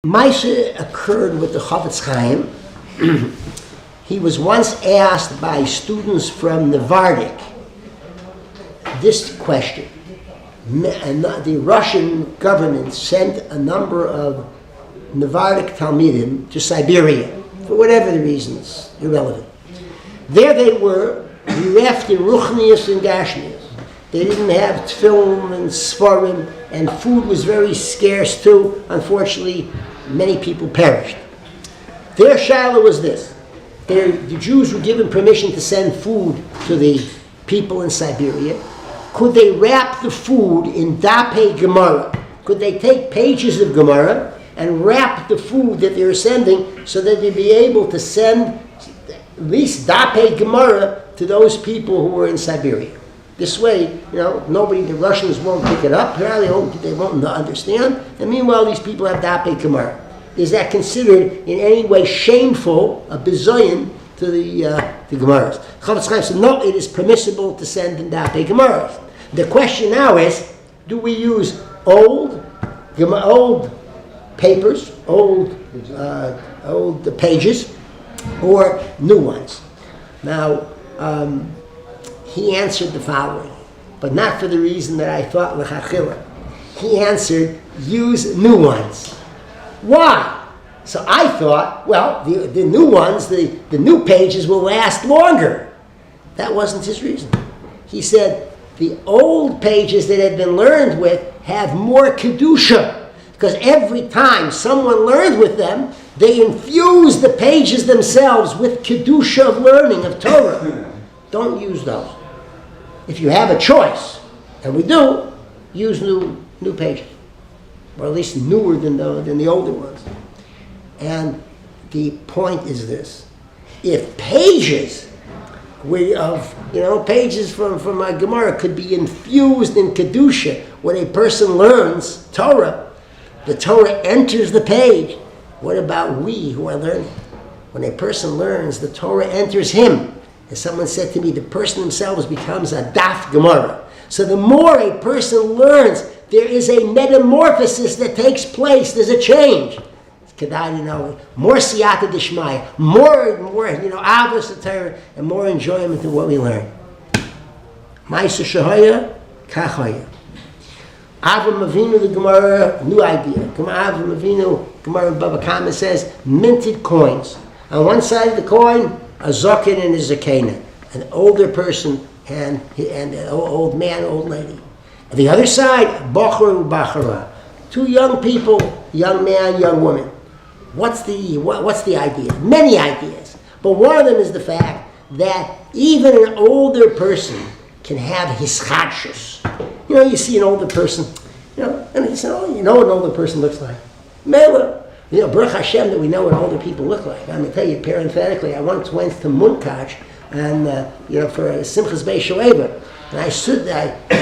Maisa occurred with the Chofetz Chaim. He was once asked by students from Navardik this question. The Russian government sent a number of Navardik Talmidim to Siberia, for whatever the reasons, irrelevant. There they were, bereft in Ruchnius and Gashmius. They didn't have tefillin and sforim, and food was very scarce too. Unfortunately, many people perished. Their shaila was this. The Jews were given permission to send food to the people in Siberia. Could they wrap the food in Dapei Gemara? Could they take pages of Gemara and wrap the food that they were sending so that they'd be able to send at least Dapei Gemara to those people who were in Siberia? This way, the Russians won't pick it up. Apparently, they won't understand. And meanwhile, these people have Dapei Gemara. Is that considered in any way shameful, a bizoyin to the Gemaras? Chofetz Chaim said, no, it is permissible to send in Dapei Gemaras. The question now is, do we use old papers, old pages, or new ones? Now, he answered the following, but not for the reason that I thought l'chachila. He answered, use new ones. Why? So I thought, well, the new ones, the new pages will last longer. That wasn't his reason. He said, the old pages that had been learned with have more kedusha, because every time someone learned with them, they infused the pages themselves with kedusha of learning, of Torah. Don't use those. If you have a choice, and we do, use new pages, or at least newer than the older ones. And the point is this: if pages pages from a Gemara could be infused in kedusha, when a person learns Torah, the Torah enters the page. What about we who are learning? When a person learns, the Torah enters him. As someone said to me, the person themselves becomes a daf Gemara. So the more a person learns, there is a metamorphosis that takes place. There's a change. It's kedai, more siyata d'shmaya, more avos Torah, and more enjoyment of what we learn. Ma'aser shehaya, kach haya. Avram Avinu, the Gemara, new idea. Avram Avinu, Gemara Baba Kama says, minted coins. On one side of the coin, a zokin and a zakena, an older person and an old man, old lady. On the other side, bachar and bachara, two young people, young man, young woman. What's the idea? Many ideas, but one of them is the fact that even an older person can have hischadshus. You see an older person, and you say, an older person looks like. Mela. Baruch Hashem that we know what older people look like. I'm going to tell you parenthetically, I once went to Munkach and for a Simchas Beis Shoeva, and I was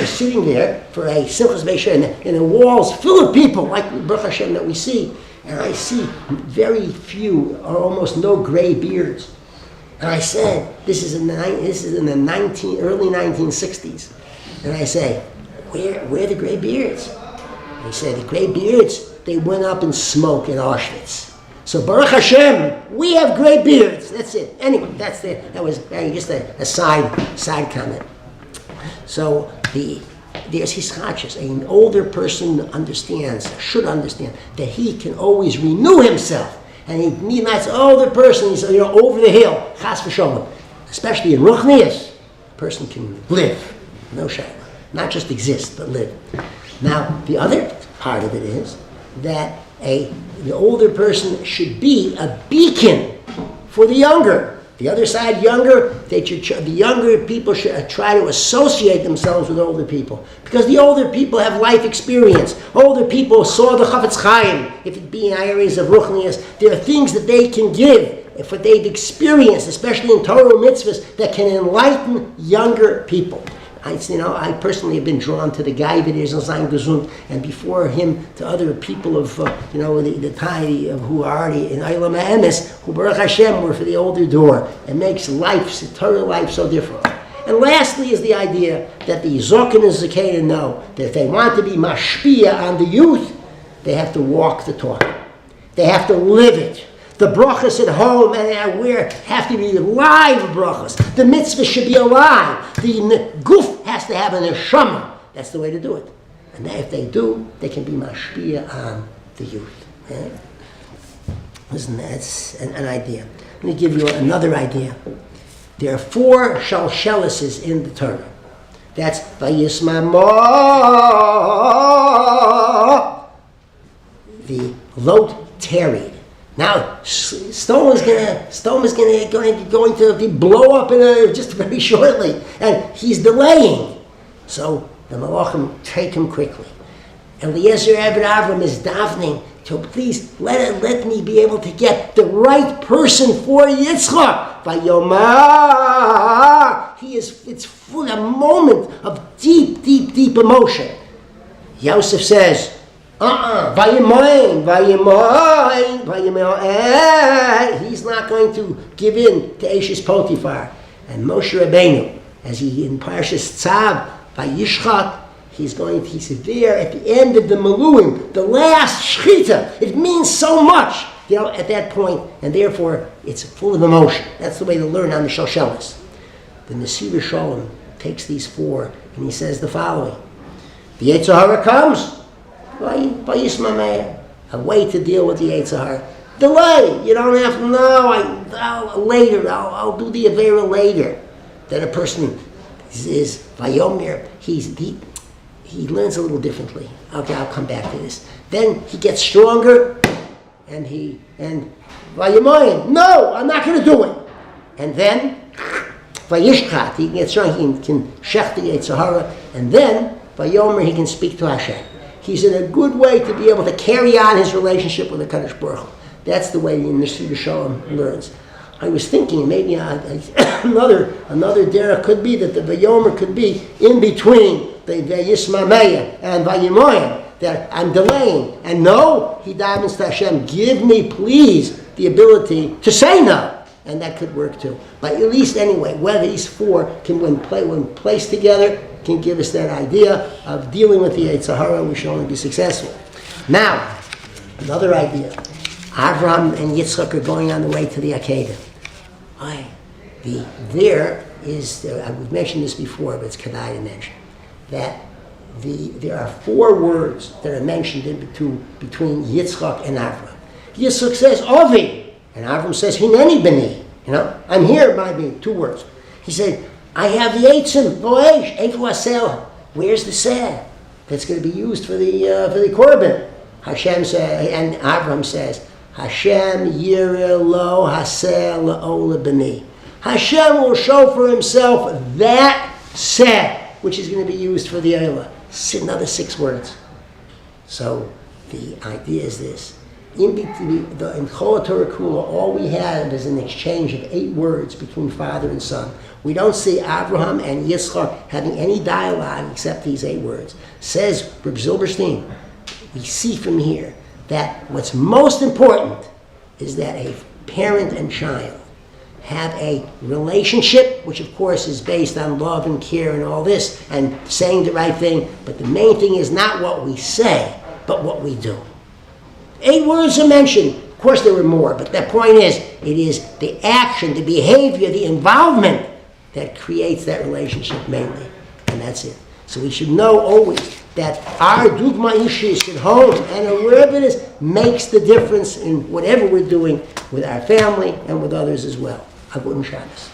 sitting there for a Simchas Beis Shoeva, and the walls full of people like Baruch Hashem that we see, and I see very few or almost no gray beards. And I said, this is in the early 1960s, and I say, where are the gray beards? He said, the gray beards, they went up in smoke in Auschwitz. So Baruch Hashem, we have gray beards. That's it. Anyway, that was just a side comment. So there's hischadshus. An older person should understand that he can always renew himself, and he need not. Older person, he's over the hill, chas v'sholem. Especially in Ruchnius, a person can live, no shayla, not just exist but live. Now the other part of it is that the older person should be a beacon for the younger. The other side, the younger people should try to associate themselves with older people, because the older people have life experience. Older people saw the Chofetz Chaim, if it be in areas of Ruchnius. There are things that they can give, if what they've experienced, especially in Torah mitzvahs, that can enlighten younger people. I personally have been drawn to the guy that is Zayin Gesund, and before him to other people of the Tai who are already in Eilam HaEmes, who Baruch Hashem were for the older door, and makes Torah life so different. And lastly is the idea that the Zokin and Zakena know that if they want to be mashpia on the youth, they have to walk the talk. They have to live it. The brachas at home and at where have to be live brachas. The mitzvah should be alive. The guf has to have an neshama. That's the way to do it. And if they do, they can be mashpia on the youth. Okay? Listen, that's an idea. Let me give you another idea. There are 4 shalshelises in the Torah. That's Vayismamo. The Lot tarried. Now, Stone is going to be blow up just very shortly, and he's delaying. So the Malachim take him quickly. Eliezer Eved Avram is davening. So please let me be able to get the right person for Yitzchak. Vayomar. It's full a moment of deep, deep, deep emotion. Yosef says, Vayemoin. He's not going to give in to Eshes Potiphar. And Moshe Rabbeinu, as he in Parshas Tzav, Vayishchat, he's there at the end of the Maluim, the last Shechita. It means so much, at that point, and therefore it's full of emotion. That's the way to learn on the Shalshelis. The Nesiv Shalom takes these 4 and he says the following: the Yetzer Hara comes, a way to deal with the Yetzer Hara. Delay. You don't have to know. I'll do the Aveira later. Then a person is Vayomer. He learns a little differently. Okay, I'll come back to this. Then he gets stronger, and Vayemoin. No, I'm not going to do it. And then Vayishchat. He can get strong. He can shech the Yetzer Hara, and then Vayomer. He can speak to Hashem. He's in a good way to be able to carry on his relationship with the Kadosh Baruch Hu. That's the way the Nesiv Shalom learns. I was thinking maybe another derech could be that the Vayomer could be in between the Yismameya and Vayemoyim, that I'm delaying. And no, he davens to Hashem, give me please the ability to say no. And that could work too. But at least anyway, whether these 4 can, when placed together, can give us that idea of dealing with the Yetzer Hara. We should only be successful. Now, another idea. Avraham and Yitzchak are going on the way to the Akedah. We've mentioned this before, but it's Kedai to mention, that there are 4 words that are mentioned between Yitzchak and Avraham. Yitzchak says, Ovi, and Avraham says, Hineni b'ni. I'm here, by me, 2 words. He said, I have the Eitzim, Voesh, Eifu Asel. Where's the seh that's going to be used for the korban? Hashem says, and Avraham says, Hashem yireh lo haseh la'ola b'ni. Hashem will show for himself that seh, which is going to be used for the Eilah. Another 6 words. So the idea is this. In Chol Torah Kula, all we have is an exchange of 8 words between father and son. We don't see Abraham and Yitzchak having any dialogue except these 8 words. Says Reb Zilberstein, we see from here that what's most important is that a parent and child have a relationship, which of course is based on love and care and all this, and saying the right thing, but the main thing is not what we say, but what we do. 8 words are mentioned. Of course there were more, but the point is, it is the action, the behavior, the involvement that creates that relationship mainly, and that's it. So we should know always that our dugma ishis at home and wherever it is makes the difference in whatever we're doing with our family and with others as well. Agun Shabbos.